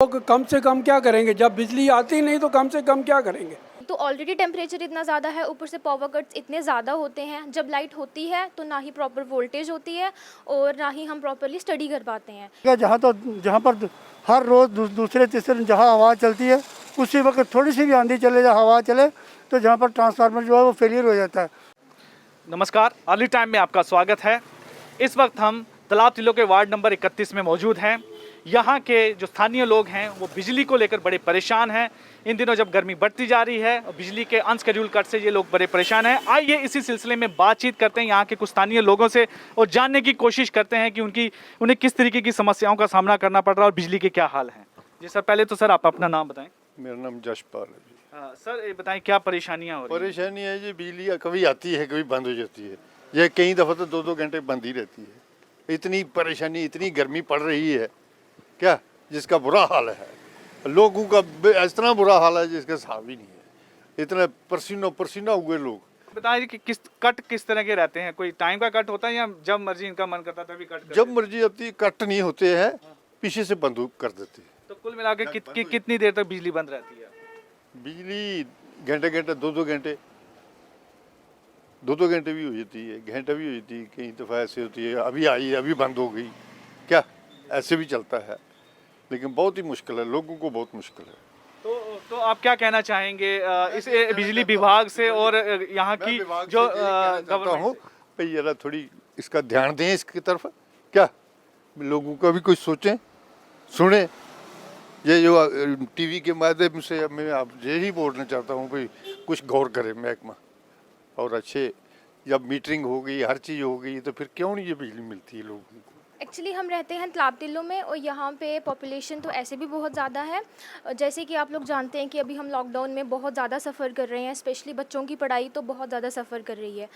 लोग कम से कम क्या करेंगे, जब बिजली आती नहीं तो कम से कम क्या करेंगे। तो ऑलरेडी टेम्परेचर इतना ज़्यादा है, ऊपर से पावर कट्स इतने ज़्यादा होते हैं। जब लाइट होती है तो ना ही प्रॉपर वोल्टेज होती है और ना ही हम प्रॉपरली स्टडी कर पाते हैं। क्या जहाँ पर हर रोज़ दूसरे तीसरे दिन जहाँ हवा चलती है, उसी वक्त थोड़ी सी भी आंधी चले या हवा चले तो जहाँ पर ट्रांसफार्मर जो है वो फेलियर हो जाता है। नमस्कार, अर्ली टाइम में आपका स्वागत है। इस वक्त हम तालाब तिल्लो के वार्ड नंबर 31 में मौजूद हैं। यहाँ के जो स्थानीय लोग हैं वो बिजली को लेकर बड़े परेशान हैं। इन दिनों जब गर्मी बढ़ती जा रही है और बिजली के अनस्केड्यूल कट से ये लोग बड़े परेशान हैं। आइए इसी सिलसिले में बातचीत करते हैं यहाँ के कुछ स्थानीय लोगों से और जानने की कोशिश करते हैं कि उन्हें किस तरीके की समस्याओं का सामना करना पड़ रहा है और बिजली के क्या हाल हैं। जी सर, पहले तो सर आप अपना नाम बताएं। मेरा नाम जशपाल है जी। सर ये बताएं क्या परेशानियाँ हो रही हैं। परेशानी है जी, बिजली कभी आती है कभी बंद हो जाती है। ये कई दफ़ा तो 2-2 घंटे बंद ही रहती है। इतनी परेशानी, इतनी गर्मी पड़ रही है क्या, जिसका बुरा हाल है। लोगों का इतना बुरा हाल है जिसका हिसाब ही नहीं है। इतना पसीनो पसीना हुए लोग। बताइए कि किस तरह के रहते हैं। कोई टाइम का कट होता है या जब मर्जी इनका मन करता है तभी कट करते हैं? जब मर्जी आती कट नहीं होते हैं, पीछे से बंद कर देते हैं। तो कुल मिला के कितनी देर तक बिजली बंद रहती है? बिजली घंटे घंटे 2-2 घंटे 2-2 घंटे भी हो जाती है, घंटा भी हो जाती है। कई दफ़ा ऐसे होती है अभी आई अभी बंद हो गई क्या, ऐसे भी चलता है। लेकिन बहुत ही मुश्किल है, लोगों को बहुत मुश्किल है। तो आप क्या कहना चाहेंगे इस बिजली विभाग से और यहाँ की जो गवर्नमेंट हूँ भाई, जरा थोड़ी इसका ध्यान दें इसकी तरफ, क्या लोगों का भी कुछ सोचें सुने। ये जो टीवी के माध्यम से मैं आप यही बोलना चाहता हूँ भाई, कुछ गौर करें महकमा। और अच्छे जब मीटरिंग हो गई, हर चीज़ हो गई, तो फिर क्यों नहीं ये बिजली मिलती है लोगों को। एक्चुअली हम रहते हैं तालाब तिल्लो में और यहाँ पे पॉपुलेशन तो ऐसे भी बहुत ज़्यादा है। जैसे कि आप लोग जानते हैं कि अभी हम लॉकडाउन में बहुत ज़्यादा सफ़र कर रहे हैं, स्पेशली बच्चों की पढ़ाई तो बहुत ज़्यादा सफ़र कर रही है।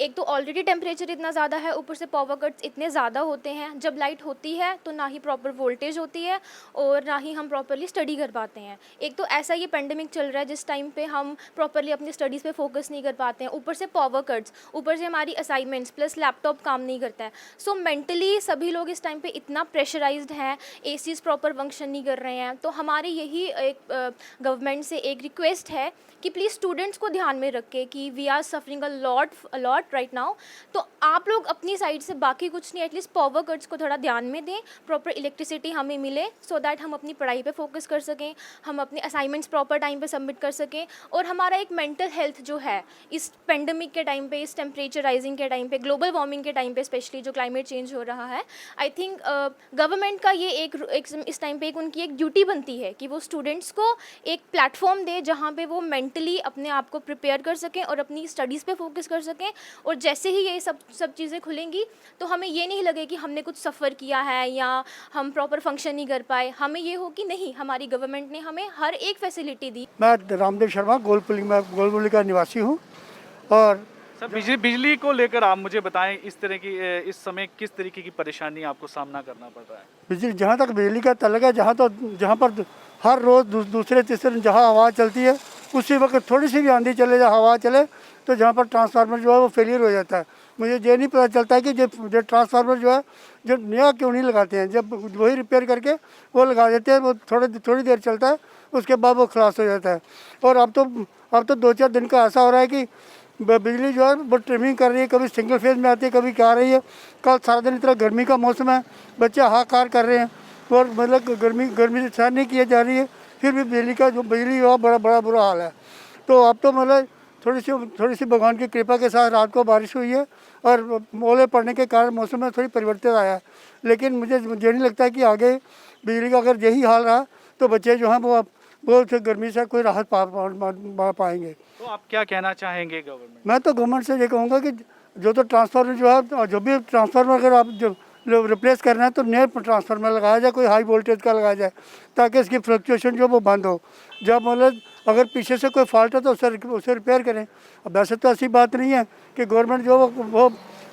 एक तो ऑलरेडी टेम्परेचर इतना ज़्यादा है, ऊपर से पावर कट्स इतने ज़्यादा होते हैं। जब लाइट होती है तो ना ही प्रॉपर वोल्टेज होती है और ना ही हम प्रॉपरली स्टडी कर पाते हैं। एक तो ऐसा ये पेंडेमिक चल रहा है जिस टाइम पर हम प्रॉपरली अपनी स्टडीज़ पर फोकस नहीं कर पाते हैं, ऊपर से पावर कट्स, ऊपर से हमारी असाइनमेंट्स प्लस लैपटॉप काम नहीं करता है। सो मेंटली सभी लोग इस टाइम पे इतना प्रेशराइज्ड हैं, एसीज प्रॉपर फंक्शन नहीं कर रहे हैं। तो हमारी यही एक गवर्नमेंट से एक रिक्वेस्ट है कि प्लीज़ स्टूडेंट्स को ध्यान में रख के कि we are suffering a lot right now. तो आप लोग अपनी साइड से बाकी कुछ नहीं, एटलीस्ट पावर कट्स को थोड़ा ध्यान में दें, प्रॉपर इलेक्ट्रिसिटी हमें मिले सो दैट हम अपनी पढ़ाई पे फोकस कर सकें, हम अपने असाइनमेंट्स प्रॉपर टाइम पे सबमिट कर सकें। और हमारा एक मेंटल हेल्थ जो है इस पेंडेमिक के टाइम पे, इस टेम्परेचर राइजिंग के टाइम पे, ग्लोबल वार्मिंग के टाइम पे, स्पेशली जो क्लाइमेट चेंज हो रहा है, आई थिंक गवर्नमेंट का ये एक इस टाइम पे उनकी एक ड्यूटी बनती है कि वो स्टूडेंट्स को एक प्लेटफॉर्म दे जहाँ पे वो मेंटली अपने आप को प्रिपेयर कर सकें और अपनी स्टडीज़ पे फोकस कर सकें। और जैसे ही ये सब चीज़ें खुलेंगी तो हमें ये नहीं लगे कि हमने कुछ सफ़र किया है या हम प्रॉपर फंक्शन नहीं कर पाए। हमें ये हो कि नहीं, हमारी गवर्नमेंट ने हमें हर एक फैसिलिटी दी। मैं रामदेव शर्मा गोलपुली का निवासी हूँ। और सर बिजली को लेकर आप मुझे बताएं, इस समय किस तरीके की परेशानी आपको सामना करना पड़ रहा है। बिजली जहाँ तक बिजली का तल्लुक है, जहाँ पर हर रोज़ दूसरे तीसरे दिन जहाँ हवा चलती है, उसी वक्त थोड़ी सी भी आंधी चले या हवा चले तो जहाँ पर ट्रांसफार्मर जो है वो फेलियर हो जाता है। मुझे ये नहीं पता चलता है कि जो ट्रांसफार्मर जो है जो नया क्यों नहीं लगाते हैं। जब वही रिपेयर करके वो लगा देते हैं, वो थोड़ी देर चलता है, उसके बाद वो खलास हो जाता है। और अब तो 2-4 दिन का ऐसा हो रहा है कि बिजली जो है वो ट्रिमिंग कर रही है, कभी सिंगल फेज में आती है, कभी क्या आ रही है। कल सारा दिन इतना गर्मी का मौसम है, बच्चे हाहाकार कर रहे हैं और मतलब गर्मी से सहन नहीं किया जा रही है, फिर भी बिजली का बड़ा बुरा हाल है। तो अब तो मतलब थोड़ी सी भगवान की कृपा के साथ रात को बारिश हुई है और ओले पड़ने के कारण मौसम में थोड़ी परिवर्तन आया है। लेकिन मुझे नहीं लगता है कि आगे बिजली का अगर यही हाल रहा तो बच्चे जो हैं वो गर्मी से कोई राहत पा पाएंगे। तो आप क्या कहना चाहेंगे गवर्नमेंट? मैं तो गवर्नमेंट से ये कहूँगा कि जो तो ट्रांसफार्मर जो है, जो भी ट्रांसफार्मर अगर आप जो रिप्लेस करना है तो नया ट्रांसफार्मर लगाया जाए, कोई हाई वोल्टेज का लगाया जाए, ताकि इसकी फ्लक्चुएशन जो वो बंद हो। जब मतलब अगर पीछे से कोई फॉल्ट है तो उसे रिपेयर करें। अब वैसे तो ऐसी बात नहीं है कि गवर्नमेंट जो वो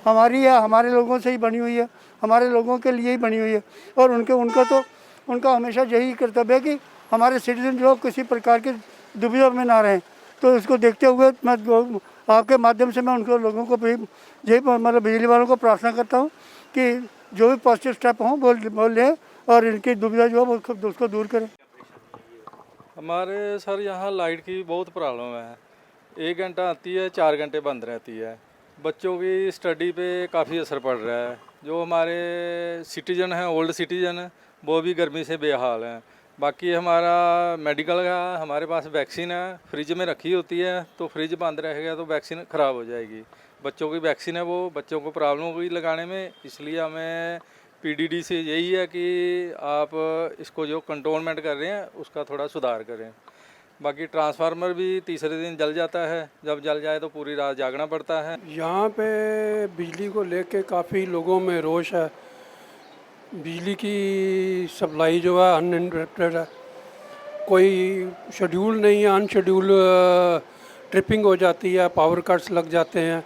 हमारी है, हमारे लोगों से ही बनी हुई है, हमारे लोगों के लिए ही बनी हुई है। और उनका हमेशा यही कर्तव्य है कि हमारे सिटीजन जो किसी प्रकार की दुविधा में ना रहें। तो इसको देखते हुए मैं आपके माध्यम से मैं उनको लोगों को यही मतलब बिजली वालों को प्रार्थना करता हूँ कि जो भी पॉजिटिव स्टेप हों वो लें और इनकी दुविधा जो है वो उसको दूर करें। हमारे सर यहाँ लाइट की बहुत प्रॉब्लम है। 1 घंटा आती है, 4 घंटे बंद रहती है। बच्चों की स्टडी पे काफ़ी असर पड़ रहा है। जो हमारे सिटीजन हैं, ओल्ड सिटीजन, वो भी गर्मी से बेहाल हैं। बाकी हमारा मेडिकल का हमारे पास वैक्सीन है, फ्रिज में रखी होती है, तो फ्रिज बंद रहेगा तो वैक्सीन ख़राब हो जाएगी। बच्चों की वैक्सीन है, वो बच्चों को प्रॉब्लम होगी लगाने में, इसलिए हमें पीडीडी से यही है कि आप इसको जो कंटोनमेंट कर रहे हैं उसका थोड़ा सुधार करें। बाकी ट्रांसफार्मर भी तीसरे दिन जल जाता है, जब जल जाए तो पूरी रात जागना पड़ता है। यहाँ पे बिजली को लेके काफ़ी लोगों में रोष है। बिजली की सप्लाई जो है अनइंटरप्टेड है, कोई शेड्यूल नहीं है, अनशेड्यूल ट्रिपिंग हो जाती है, पावर कट्स लग जाते हैं।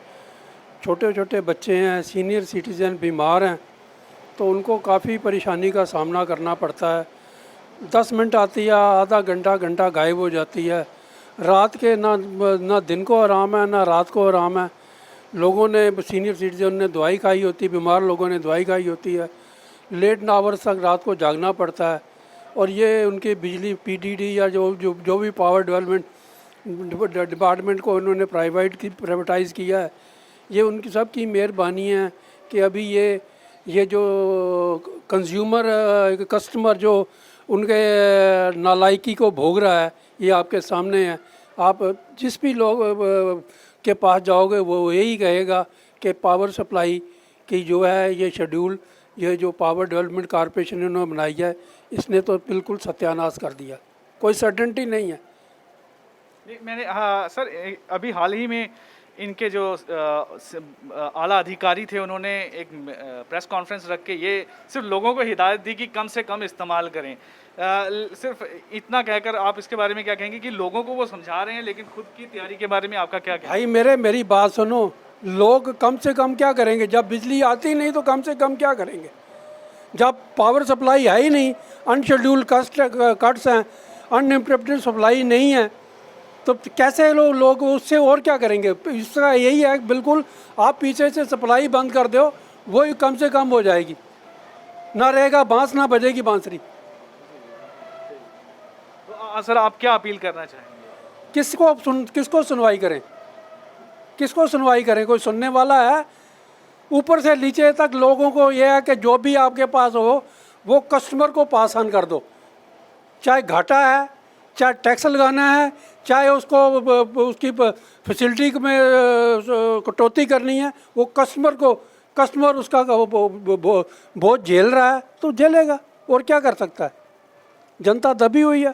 छोटे छोटे बच्चे हैं, सीनियर सिटीज़न बीमार हैं, तो उनको काफ़ी परेशानी का सामना करना पड़ता है। 10 मिनट आती है, आधा घंटा घंटा गायब हो जाती है। रात के ना दिन को आराम है ना रात को आराम है। लोगों ने, सीनियर सिटीजन ने दवाई खाई होती है, बीमार लोगों ने दवाई खाई होती है, लेट आवर्स तक रात को जागना पड़ता है। और ये उनके बिजली पीडीडी या जो भी पावर डेवलपमेंट डिपार्टमेंट को उन्होंने प्राइवेटाइज़ किया है, ये उनकी सब की मेहरबानी है कि अभी ये जो कंज्यूमर कस्टमर जो उनके नालायकी को भोग रहा है, ये आपके सामने है। आप जिस भी लोग के पास जाओगे वो यही कहेगा कि पावर सप्लाई की जो है ये शेड्यूल, ये जो पावर डेवलपमेंट कॉरपोरेशन इन्होंने बनाई है, इसने तो बिल्कुल सत्यानाश कर दिया। कोई सर्टेनिटी नहीं है। मैंने हाँ सर, अभी हाल ही में इनके जो आला अधिकारी थे, उन्होंने एक प्रेस कॉन्फ्रेंस रख के ये सिर्फ लोगों को हिदायत दी कि कम से कम इस्तेमाल करें। सिर्फ इतना कहकर आप इसके बारे में क्या कहेंगे कि लोगों को वो समझा रहे हैं, लेकिन खुद की तैयारी के बारे में आपका क्या कहना है? भाई मेरी बात सुनो, लोग कम से कम क्या करेंगे? जब बिजली आती नहीं तो कम से कम क्या करेंगे? जब पावर सप्लाई है ही नहीं, अनशेड्यूल्ड कट्स हैं, अनइंटरप्टेड सप्लाई नहीं है, तो कैसे लोग उससे और क्या करेंगे? इसका यही है, बिल्कुल आप पीछे से सप्लाई बंद कर दो, वही कम से कम हो जाएगी, ना रहेगा बांस ना बजेगी बांसुरी। तो सर आप क्या अपील करना चाहेंगे? किसको सुनवाई करें? किसको सुनवाई करें? कोई सुनने वाला है? ऊपर से नीचे तक लोगों को यह है कि जो भी आपके पास हो वो कस्टमर को पास ऑन कर दो, चाहे घाटा है, चाहे टैक्स लगाना है, चाहे उसको उसकी फैसिलिटी में कटौती करनी है, वो कस्टमर उसका बोझ झेल रहा है तो झेलेगा, और क्या कर सकता है? जनता दबी हुई है।